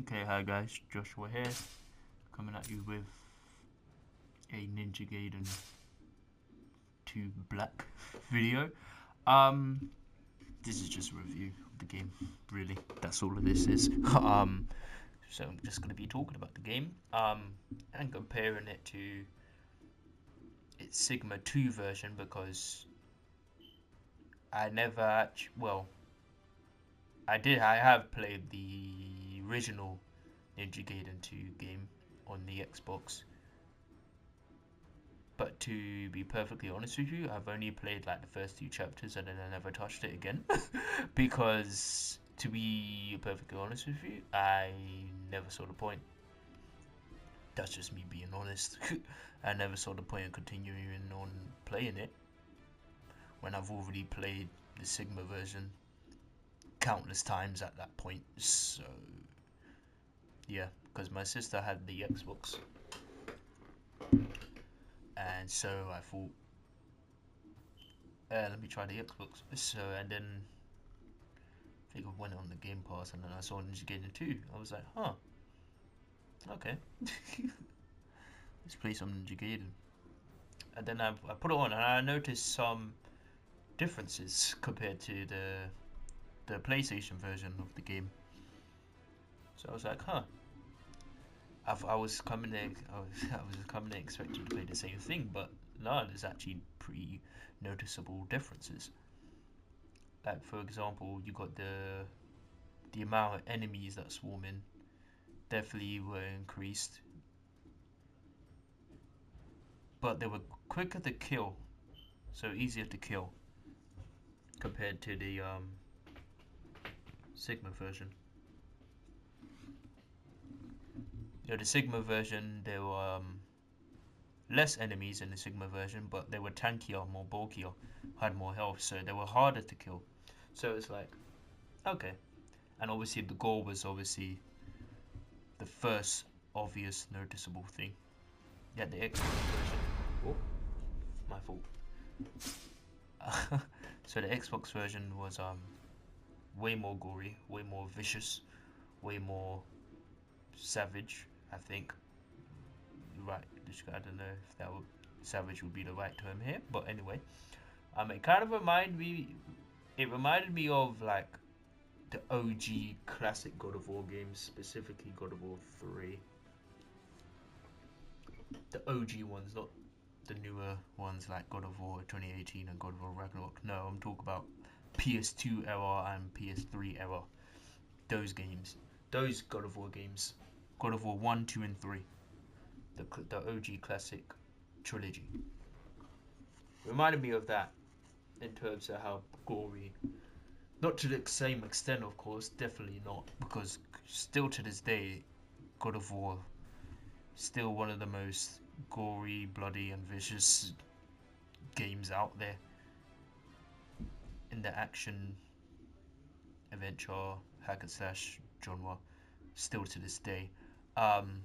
Okay, hi guys, Joshua here, coming at you with a Ninja Gaiden 2 Black video. Um, this is just a review of the game, really. That's all of this is. So I'm just gonna be talking about the game, and comparing it to its Sigma 2 version because I never I have played the original Ninja Gaiden 2 game on the Xbox. But to be perfectly honest with you, I've only played like the first two chapters and then I never touched it again. Because to be perfectly honest with you, I never saw the point. That's just me being honest. I never saw the point of continuing on playing it when I've already played the Sigma version countless times at that point. So yeah, because my sister had the Xbox, and so I thought, let me try the Xbox. So and then I think I went on the Game Pass and then I saw Ninja Gaiden 2. I was like, huh, okay, let's play some Ninja Gaiden. And then I put it on and I noticed some differences compared to the PlayStation version of the game. So I was like, huh. I was coming in, I was coming in expecting to play the same thing, but no, there's actually pretty noticeable differences. Like for example, you got the amount of enemies that swarm in definitely were increased, but they were quicker to kill, so easier to kill compared to the Sigma version. The Sigma version there were less enemies in the Sigma version, but they were tankier, more bulkier, had more health, so they were harder to kill. So it's like, okay. And obviously the goal was obviously the first obvious noticeable thing. Yeah, the Xbox version. Oh, my fault. So the Xbox version was way more gory, way more vicious, way more savage. I think. Right, I don't know if that would savage would be the right term here, but anyway, it kind of reminded me. It reminded me of like the OG classic God of War games, specifically God of War 3. The OG ones, not the newer ones like God of War 2018 and God of War Ragnarok. No, I'm talking about PS2 era and PS3 era. Those games, those God of War games, God of War 1, 2, and 3, the OG classic trilogy. Reminded me of that in terms of how gory. Not to the same extent, of course, definitely not, because still to this day, God of War still one of the most gory, bloody, and vicious games out there in the action adventure hack and slash genre. Still to this day, um,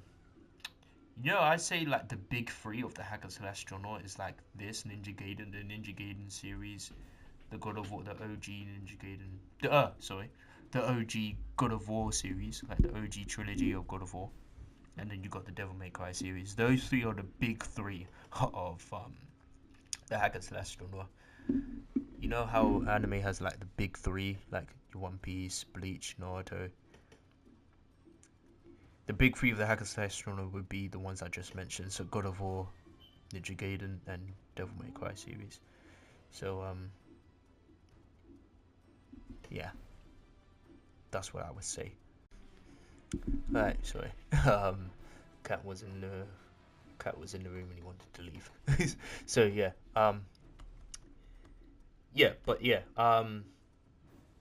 I'd say like the big three of the hack and slash genre is like this Ninja Gaiden, the Ninja Gaiden series, the God of War, the OG Ninja Gaiden, the OG God of War series, like the OG trilogy of God of War, and then you got the Devil May Cry series. Those three are the big three of the hack and slash genre. You know how anime has like the big three, like One Piece, Bleach, Naruto. The big three of the hack and slash genre would be the ones I just mentioned. So God of War, Ninja Gaiden, and Devil May Cry series. So yeah, that's what I would say. Right, sorry. Um, cat was in the cat was in the room and he wanted to leave. So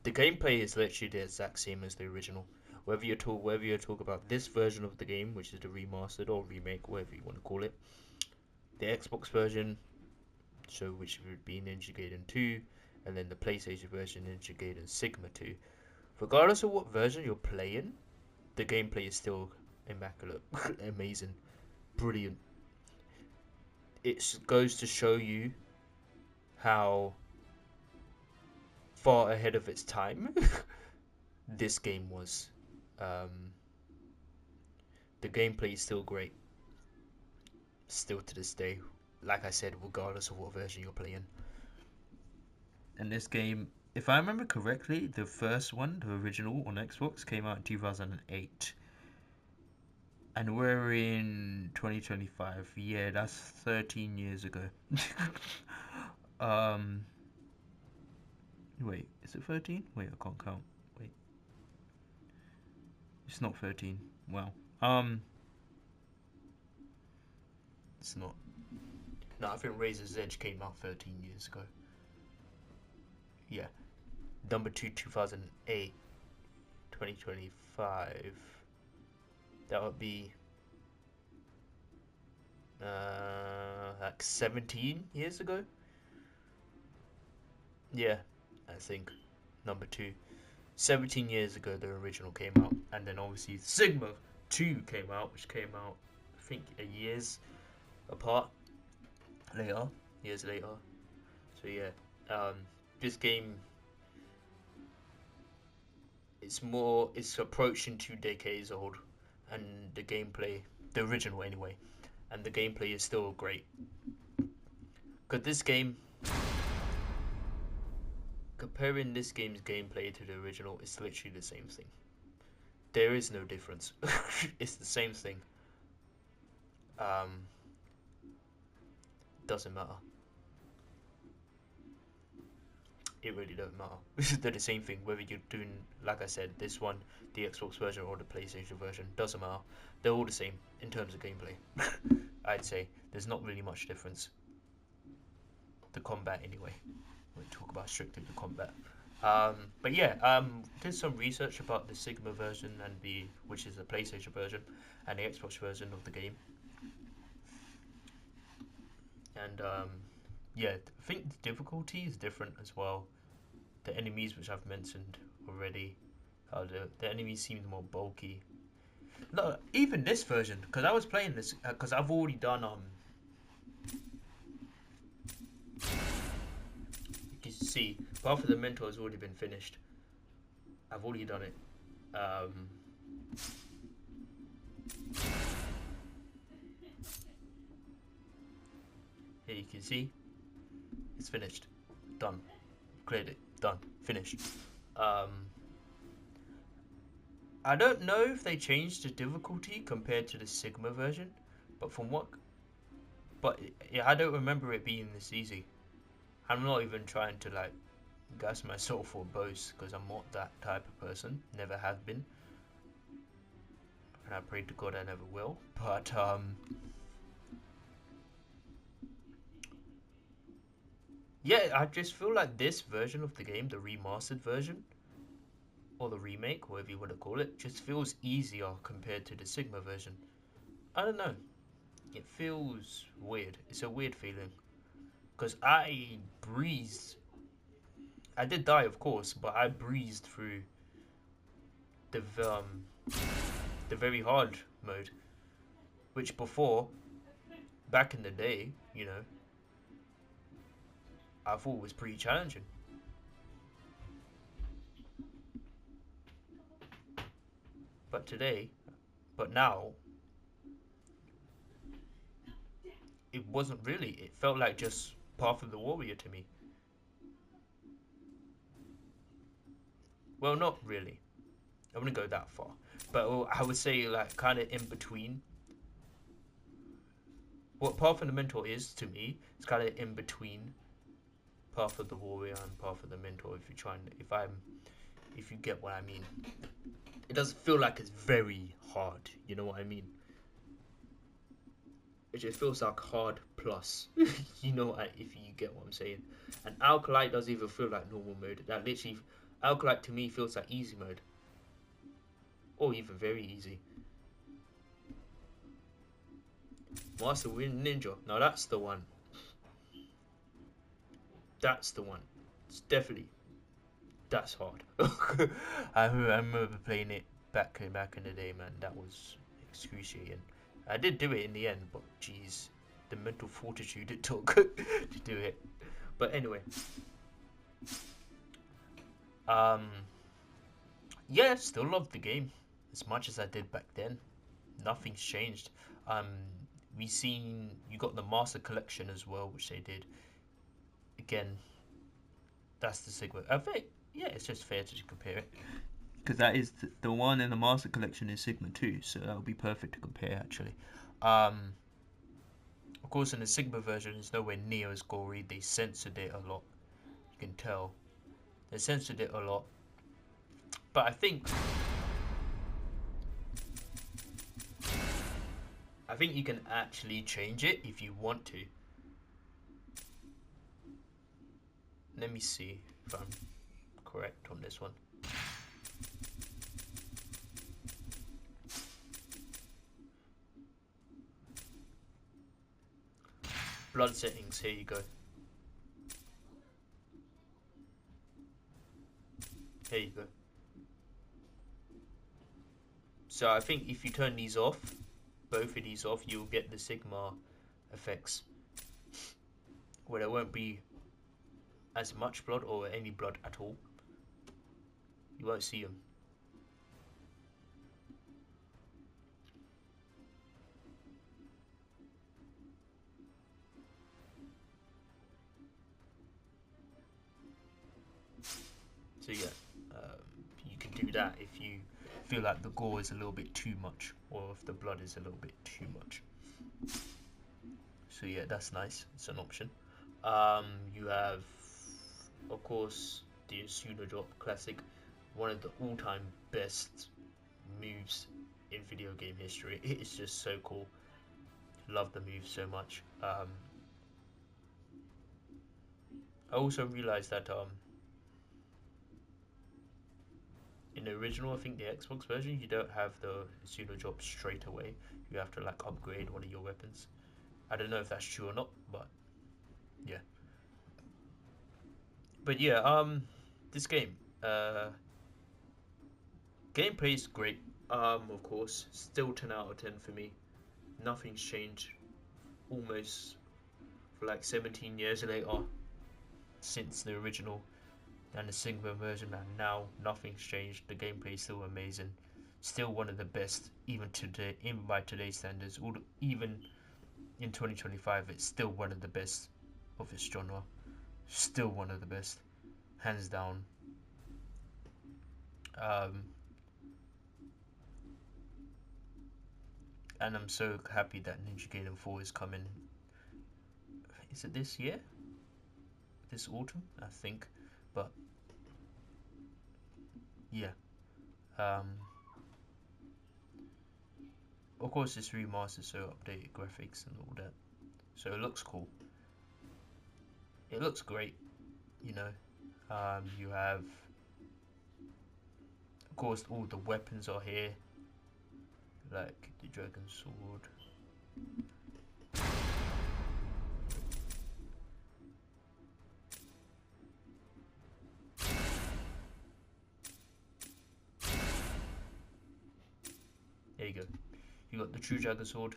the gameplay is literally the exact same as the original. Whether you talk about this version of the game, which is the remastered or remake, whatever you want to call it, the Xbox version, so which would be Ninja Gaiden 2, and then the PlayStation version, Ninja Gaiden Sigma 2. Regardless of what version you're playing, the gameplay is still immaculate, amazing, brilliant. It goes to show you how far ahead of its time this game was. Um, The gameplay is still great, still to this day. Like I said, regardless of what version you're playing. And this game, if I remember correctly, the first one, the original on Xbox, came out in 2008. And we're in 2025. Yeah, that's 13 years ago. Wait, is it 13? Wait, I can't count. Wait. It's not 13. Wow. It's not. No, I think Razor's Edge came out 13 years ago. Yeah. Number 2, 2008. 2025. That would be like 17 years ago. Yeah, I think number 2. 17 years ago the original came out, and then obviously Sigma 2 came out, which came out I think years apart years later. So yeah, this game, it's approaching 2 decades old, and the gameplay, the original anyway, and the gameplay is still great. Because this game, comparing this game's gameplay to the original, it's literally the same thing. There is no difference. It's the same thing. Doesn't matter. It really doesn't matter. They're the same thing, whether you're doing, like I said, this one, the Xbox version or the PlayStation version, doesn't matter. They're all the same in terms of gameplay. I'd say there's not really much difference. The combat anyway. We'll talk about strictly the combat. But yeah, did some research about the Sigma version and which is the PlayStation version, and the Xbox version of the game. And yeah, I think the difficulty is different as well. The enemies, which I've mentioned already, the enemies seem more bulky. No, even this version, because I was playing this, because I've already done you can see Path of the Mentor has already been finished. I've already done it. Here you can see it's finished, done, cleared it, done, finished. I don't know if they changed the difficulty compared to the Sigma version, but yeah, I don't remember it being this easy. I'm not even trying to like gas myself or boast, because I'm not that type of person, never have been, and I pray to God I never will. But yeah, I just feel like this version of the game, the remastered version, or the remake, whatever you want to call it, just feels easier compared to the Sigma version. I don't know. It feels weird. It's a weird feeling. Because I breezed. I did die, of course, but I breezed through the very hard mode. Which before, back in the day, I thought was pretty challenging. But now, it wasn't really. It felt like just Path of the Warrior to me. Well, not really. I wouldn't go that far. But I would say, like, kind of in between. What Path of the Mentor is to me, it's kind of in between Path of the Warrior and Path of the Mentor. If you get what I mean, it doesn't feel like it's very hard. You know what I mean? It just feels like hard plus. You know, if you get what I'm saying. And Alkalite doesn't even feel like normal mode. That literally, Alkalite to me feels like easy mode, or even very easy. Master Wind Ninja. Now that's the one. That's the one. It's definitely. That's hard. I remember playing it back in the day, man. That was excruciating. I did do it in the end, but jeez, the mental fortitude it took to do it. But anyway, yeah, still love the game as much as I did back then. nothing's changed. Um, you got the Master Collection as well, which they did. Again, that's the Sigma. I think, yeah, it's just fair to compare it. Because that is the one in the Master Collection is Sigma 2, so that would be perfect to compare actually. Of course, in the Sigma version, it's nowhere near as gory. They censored it a lot. You can tell they censored it a lot. But I think you can actually change it if you want to. Let me see if I'm correct on this one. Blood settings, here you go. Here you go. So I think if you turn these off, both of these off, you'll get the Sigma effects, where there won't be as much blood or any blood at all. You won't see them. So yeah, you can do that if you feel like the gore is a little bit too much, or if the blood is a little bit too much. So yeah, that's nice. It's an option. You have, of course, the Asuna Drop Classic, one of the all-time best moves in video game history. It is just so cool. Love the move so much. I also realized that in the original, I think the Xbox version, you don't have the pseudo drop straight away. You have to like upgrade one of your weapons. I don't know if that's true or not, but yeah. But yeah, this game, gameplay is great. Of course, still 10 out of 10 for me. Nothing's changed. Almost for like 17 years later since the original and the Sigma version, and now nothing's changed. The gameplay is still amazing, still one of the best, even today, even by today's standards. Even in 2025, it's still one of the best of its genre. Still one of the best, hands down. Um, and I'm so happy that Ninja Gaiden 4 is coming. Is it this year? This autumn, I think. But yeah. Of course, it's remastered, so updated graphics and all that. So it looks cool. It looks great, you know. You have, of course, all the weapons are here, like the dragon sword. There you go. You got the true dragon sword.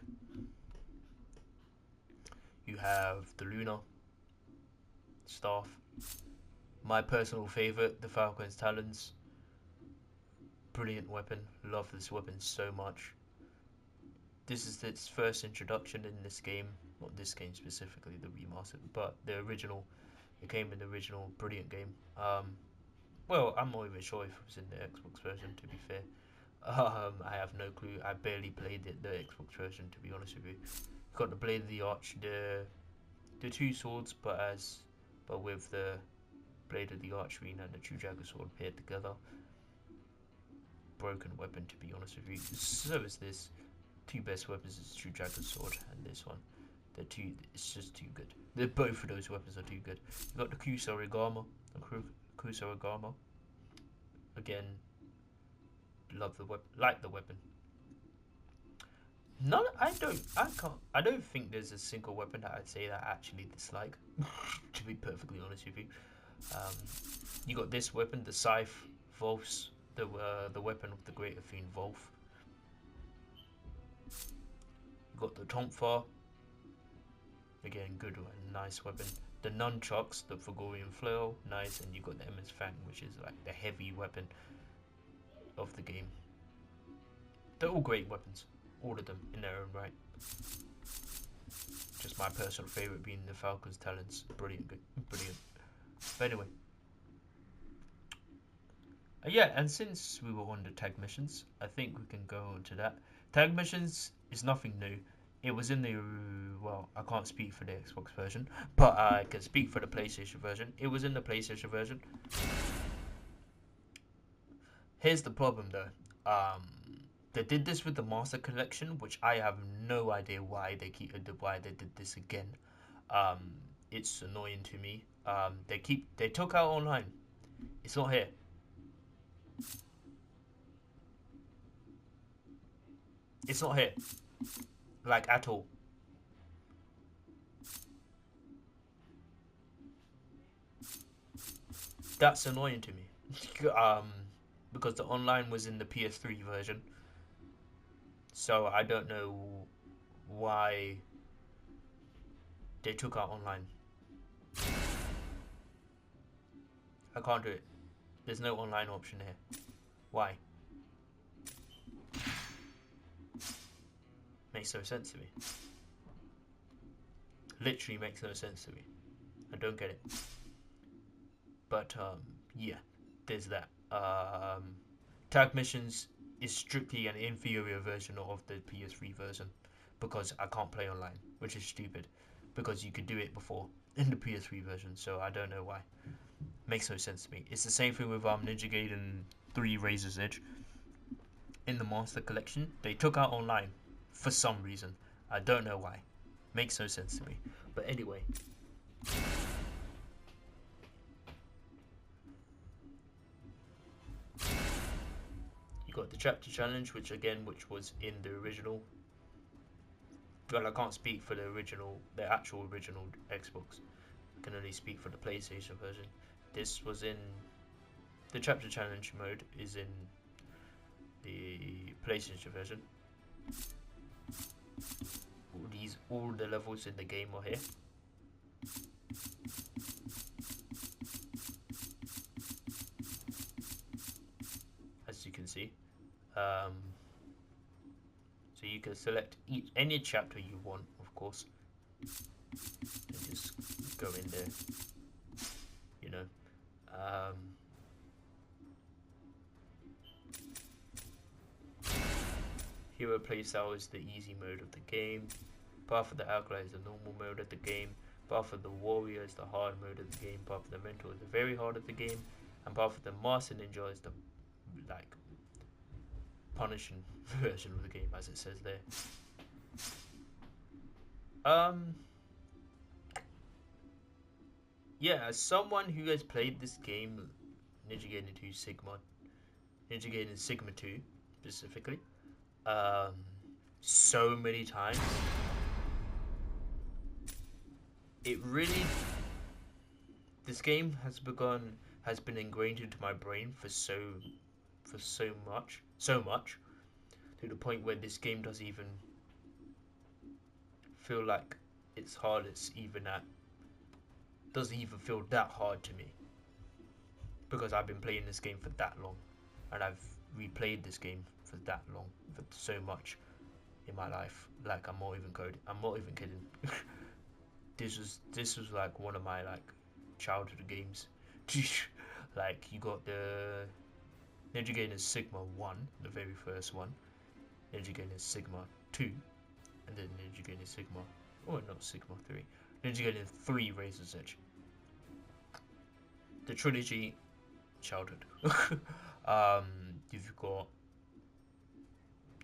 You have the Luna staff. My personal favorite, the Falcon's Talons. Brilliant weapon. Love this weapon so much. This is its first introduction in this game. Not this game specifically, the remastered, but the original. It came in the original. Brilliant game. Well, I'm not even sure if it was in the Xbox version, to be fair. I have no clue. I barely played the Xbox version, to be honest with you. Got the Blade of the Arch, the two swords, but with the Blade of the Archwing and the True Dagger Sword paired together. Broken weapon, to be honest with you. So is this. Two best weapons is True Dagger Sword and this one. It's just too good. Both of those weapons are too good. You got the Kusarigama, Again, love the weapon, like the weapon. I don't think there's a single weapon that I'd say that I actually dislike. To be perfectly honest with you, you got this weapon, the Scythe, Volf's, the weapon of the Great Fiend Volf. You got the Tomfa, again good one, nice weapon. The Nunchucks, the Fagorian Flail, nice, and you got the Emma's Fang, which is like the heavy weapon of the game. They're all great weapons. all of them in their own right. Just my personal favourite being the Falcon's Talons. Brilliant, good, brilliant. But anyway, yeah, and since we were on the tag missions, I think we can go on to that. Tag missions is nothing new. It was in the, well, I can't speak for the Xbox version, but I can speak for the PlayStation version. It was in the PlayStation version. Here's the problem though. They did this with the Master Collection, which I have no idea why they did this again. Um, it's annoying to me. They took out online. It's not here. It's not here, like at all. That's annoying to me. Because the online was in the PS3 version, so I don't know why they took out online. I can't do it. There's no online option here. Why? Makes no sense to me. Literally makes no sense to me. I don't get it. But yeah, there's that. Tag missions is strictly an inferior version of the PS3 version because I can't play online, which is stupid. Because you could do it before in the PS3 version, so I don't know why. Makes no sense to me. It's the same thing with Ninja Gaiden 3 Razor's Edge. In the Master Collection, they took out online for some reason. I don't know why. Makes no sense to me. But anyway. You got the chapter challenge, which was in the original. Well, I can't speak for the actual original Xbox. I can only speak for the PlayStation version. This was in the chapter challenge mode is in the PlayStation version. All the levels in the game are here. As you can see. So you can select any chapter you want, of course, and just go in there, you know. Hero playstyle is the easy mode of the game. Path of the Outlaw is the normal mode of the game. Path of the Warrior is the hard mode of the game. Path of the Mentor is the very hard of the game. And Path of the Master Ninja is the punishing version of the game, as it says there. Yeah, as someone who has played this game, Ninja Gaiden 2 Sigma, Ninja Gaiden Sigma 2 specifically, so many times, this game has been ingrained into my brain for so much, to the point where this game doesn't even feel like it's hard. Doesn't even feel that hard to me because I've been playing this game for that long, and I've replayed this game for that long, for so much in my life. Like I'm not even kidding. This was like one of my childhood games. Like you got the Ninja Gaiden Sigma 1, the very first one, Ninja Gaiden Sigma 2, and then Ninja Gaiden Sigma, not Sigma 3, Ninja Gaiden 3 Razor's Edge. The trilogy, childhood. You've got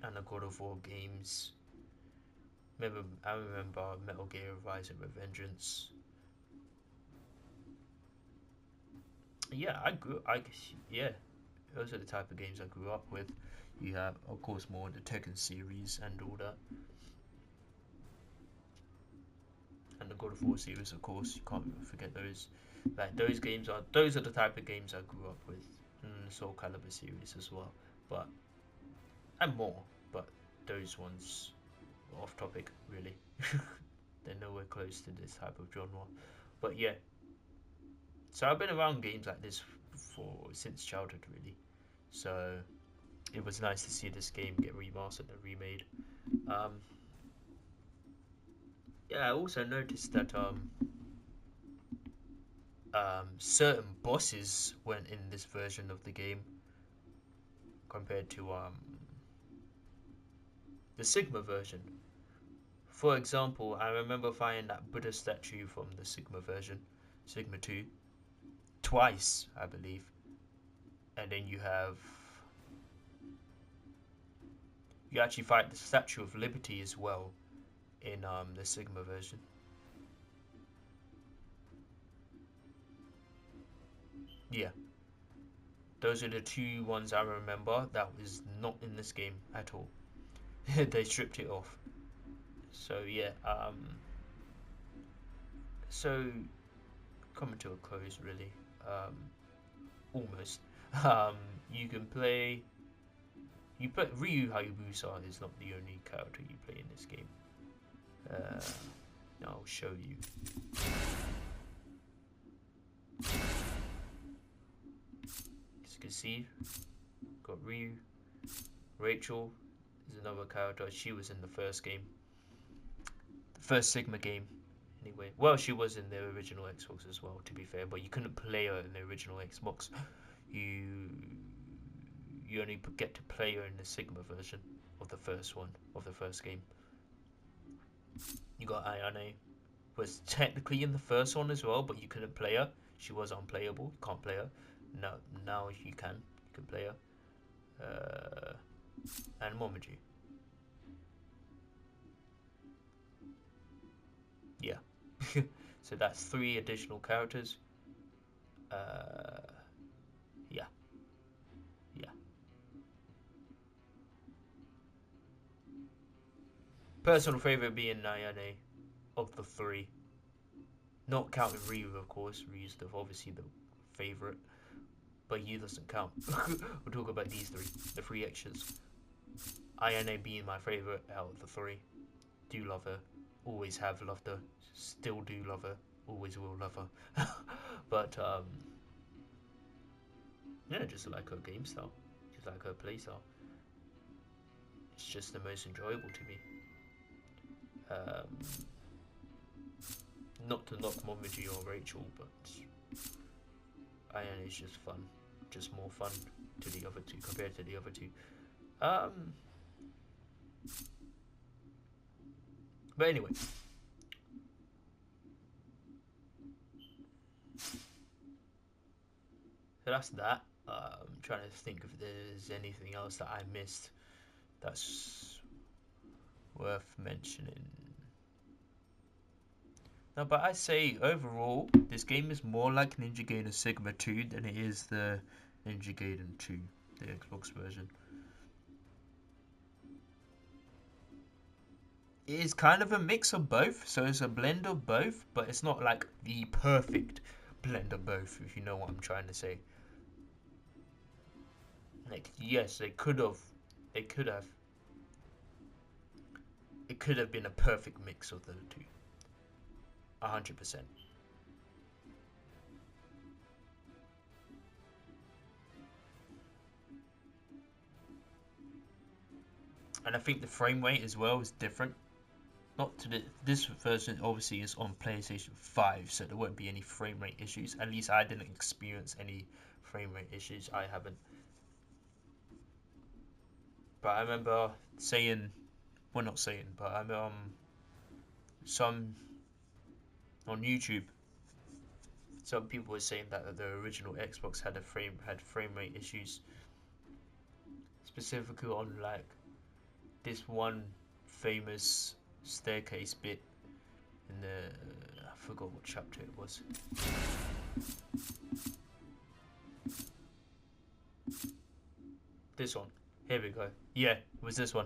and the God of War games. I remember Metal Gear Rise and Revengeance. Yeah, those are the type of games I grew up with. You have, of course, more the Tekken series and all that. And the God of War series, of course, you can't forget those. Those are the type of games I grew up with. And the Soul Calibur series as well. And more. But those ones are off topic, really. They're nowhere close to this type of genre. But yeah. So I've been around games like this since childhood, really. So it was nice to see this game get remastered and remade. Um, yeah, I also noticed that certain bosses weren't in this version of the game compared to the Sigma version. For example, I remember finding that Buddha statue from the Sigma version, Sigma 2, twice, I believe. And then you actually fight the Statue of Liberty as well in the Sigma version. Yeah, those are the two ones I remember that was not in this game at all. They stripped it off. So yeah, so coming to a close really, um, almost. Um, you can play. You play Ryu Hayabusa is not the only character you play in this game. Uh, I'll show you. As you can see, got Ryu. Rachel is another character. She was in the first game, the first Sigma game. Anyway, well, she was in the original Xbox as well, to be fair, but you couldn't play her in the original Xbox. You you only get to play her in the Sigma version of the first one of the first game. You got Ayane, was technically in the first one as well, but you couldn't play her. She was unplayable. You can't play her. No, now you can. You can play her. And Momiji. Yeah. So that's 3 additional characters. Uh, yeah, yeah. Personal favorite being Nayane of the 3. Not counting Ryu, of course. Ryu's obviously the favorite, but Yu doesn't count. We'll talk about these 3, the 3 extras. Ayane being my favorite out of the 3. Do love her. Always have loved her. Still do love her. Always will love her. But yeah, just like her game style, just like her play style. It's just the most enjoyable to me. Um, Not to knock Momiji or Rachel, but Ayane is just fun, just more fun to the other two compared to the other two. Um, but anyway, so that's that. I'm trying to think if there's anything else that I missed that's worth mentioning. No, but I say overall, this game is more like Ninja Gaiden Sigma 2 than it is the Ninja Gaiden 2, the Xbox version. It is kind of a mix of both, so it's a blend of both, but it's not like the perfect blend of both, if you know what I'm trying to say. Like, yes, it could have, it could have been a perfect mix of the two, 100%. And I think the frame rate as well is different. Not to this version obviously is on PlayStation 5, so there won't be any frame rate issues. At least I didn't experience any frame rate issues. I haven't. But I remember saying, well, not saying, but I some on YouTube, some people were saying that the original Xbox had frame rate issues, specifically on like this one famous staircase bit in the I forgot what chapter it was. This one. Here we go. Yeah, it was this one.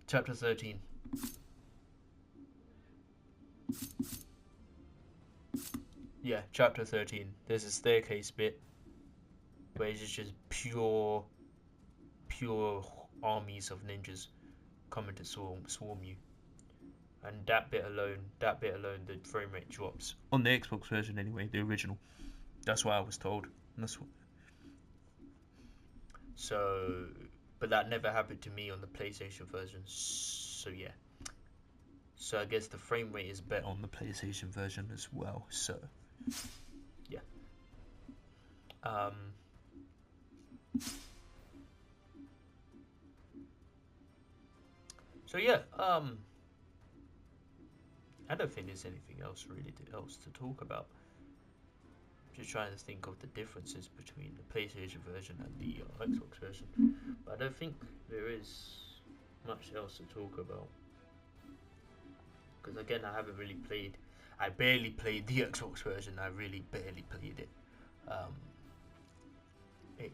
Chapter 13. Yeah, chapter 13. There's a staircase bit where it's just pure armies of ninjas coming to swarm you. And that bit alone, the frame rate drops. On the Xbox version anyway, the original. That's what I was told. That's what... So, but that never happened to me on the PlayStation version. So yeah. So I guess the frame rate is better on the PlayStation version as well. So yeah. So yeah. I don't think there's anything else really to talk about. Just trying to think of the differences between the PlayStation version and the Xbox version. But I don't think there is much else to talk about. Because again, I barely played the Xbox version. I really barely played it.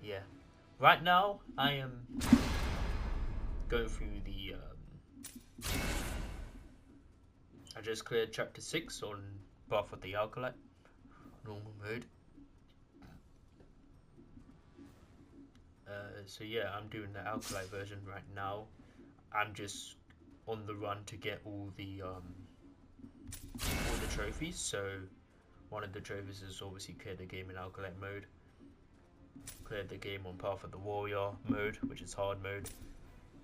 Yeah. Right now, I am going through the. I just cleared chapter 6 on Path of the Alkalite, normal mode. So yeah, I'm doing the Alkalite version right now. I'm just on the run to get all the trophies. So one of the trophies is obviously clear the game in Alkalite mode, clear the game on Path of the Warrior mode, which is hard mode,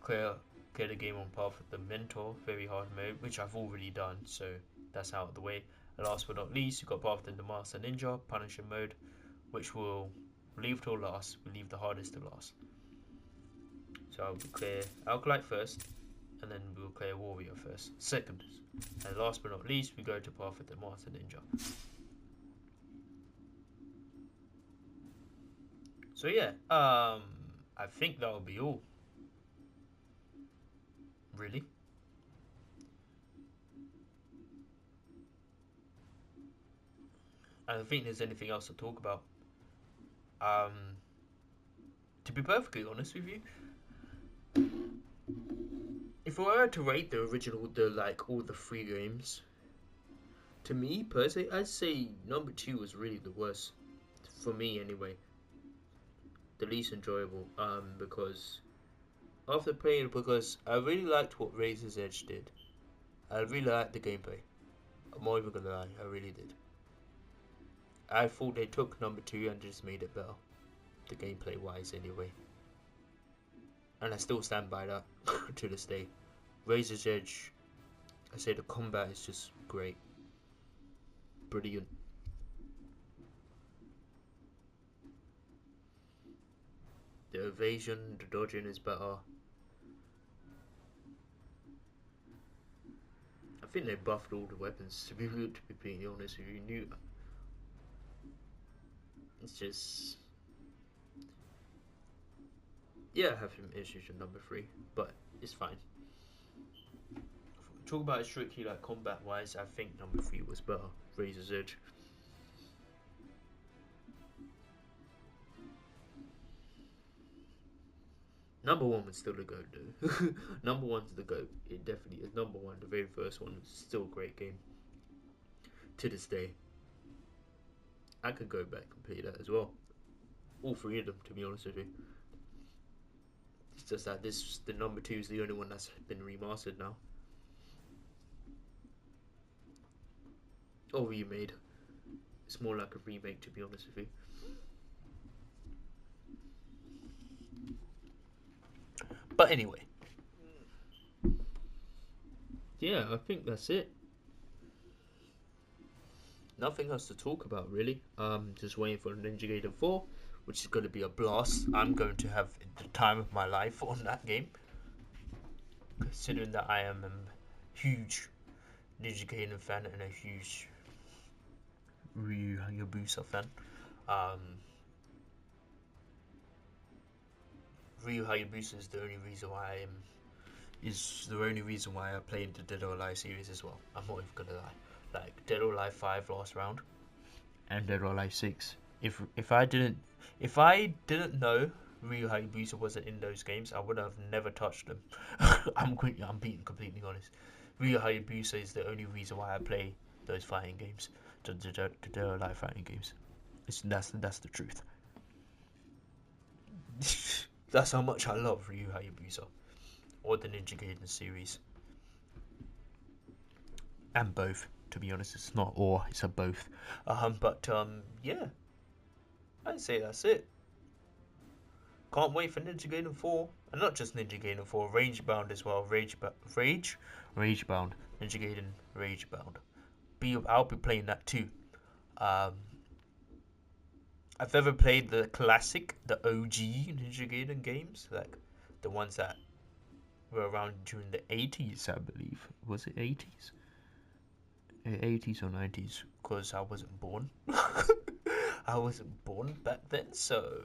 clear the game on Path of the Mentor, very hard mode, which I've already done, so that's out of the way. And last but not least, you've got Path of the Master Ninja, Punisher mode, which we'll leave till last. We'll leave the hardest to last. So I'll clear Alkalite first, and then we'll clear Warrior second. And last but not least, we go to Path of the Master Ninja. So yeah, I think that'll be all. Really. I don't think there's anything else to talk about. To be perfectly honest with you, if I were to rate the original, all the 3 games, to me personally, I'd say number 2 was really the worst for me anyway. The least enjoyable, because after playing it, because I really liked what Razor's Edge did. I really liked the gameplay. I'm not even gonna lie, I really did. I thought they took number 2 and just made it better, the gameplay wise anyway. And I still stand by that to this day. Razor's Edge, I say the combat is just great. Brilliant. The evasion, the dodging is better. I think they buffed all the weapons, to be completely honest with you. It's just... yeah, I have some issues with number 3, but it's fine. Talk about it strictly like combat wise, I think number 3 was better. Razor's Edge. Number 1 was still the GOAT though. Number 1's the GOAT. It definitely is number 1. The very first one was still a great game. To this day. I could go back and play that as well. All 3 of them, to be honest with you. It's just that the number 2 is the only one that's been remastered now. Or remade. It's more like a remake, to be honest with you. But anyway. Yeah, I think that's it. Nothing else to talk about, really. Just waiting for Ninja Gaiden 4, which is going to be a blast. I'm going to have the time of my life on that game. Considering that I am a huge Ninja Gaiden fan and a huge Ryu Hayabusa fan. Ryu Hayabusa is the only reason why I played the Dead or Alive series as well. I'm not even gonna lie. Like Dead or Alive 5 last round and Dead or Alive 6. If I didn't know Ryu Hayabusa wasn't in those games, I would have never touched them. I'm being completely honest. Ryu Hayabusa is the only reason why I play those fighting games, the Dead or Alive fighting games. That's the truth. That's how much I love Ryu Hayabusa, or the Ninja Gaiden series, and both. To be honest, it's not or, it's a both. Yeah, I'd say that's it. Can't wait for Ninja Gaiden 4. and not just Ninja Gaiden 4, Ragebound as well. Ragebound, Ninja Gaiden Ragebound. I'll be playing that too. Um, I've ever played the classic, the OG Ninja Gaiden games, like the ones that were around during the 80s, I believe. Was it 80s? 80s or 90s? Because I wasn't born. I wasn't born back then, so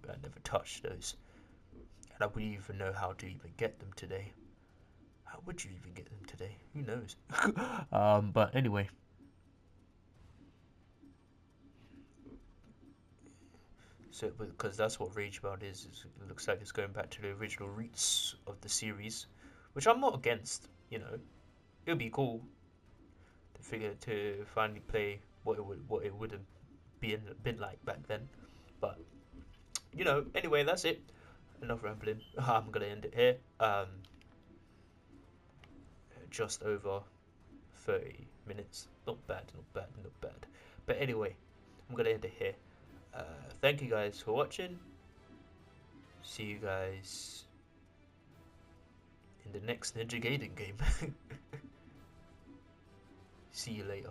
I never touched those. And I wouldn't even know how to even get them today. How would you even get them today? Who knows? But anyway. So, because that's what Ragebound is it looks like it's going back to the original roots of the series, which I'm not against. You know, it would be cool to finally play what it would have been like back then. But you know, anyway, that's it. Enough rambling. I'm gonna end it here. Just over 30 minutes. Not bad, not bad, not bad. But anyway, I'm gonna end it here. Thank you guys for watching. See you guys in the next Ninja Gaiden game. See you later.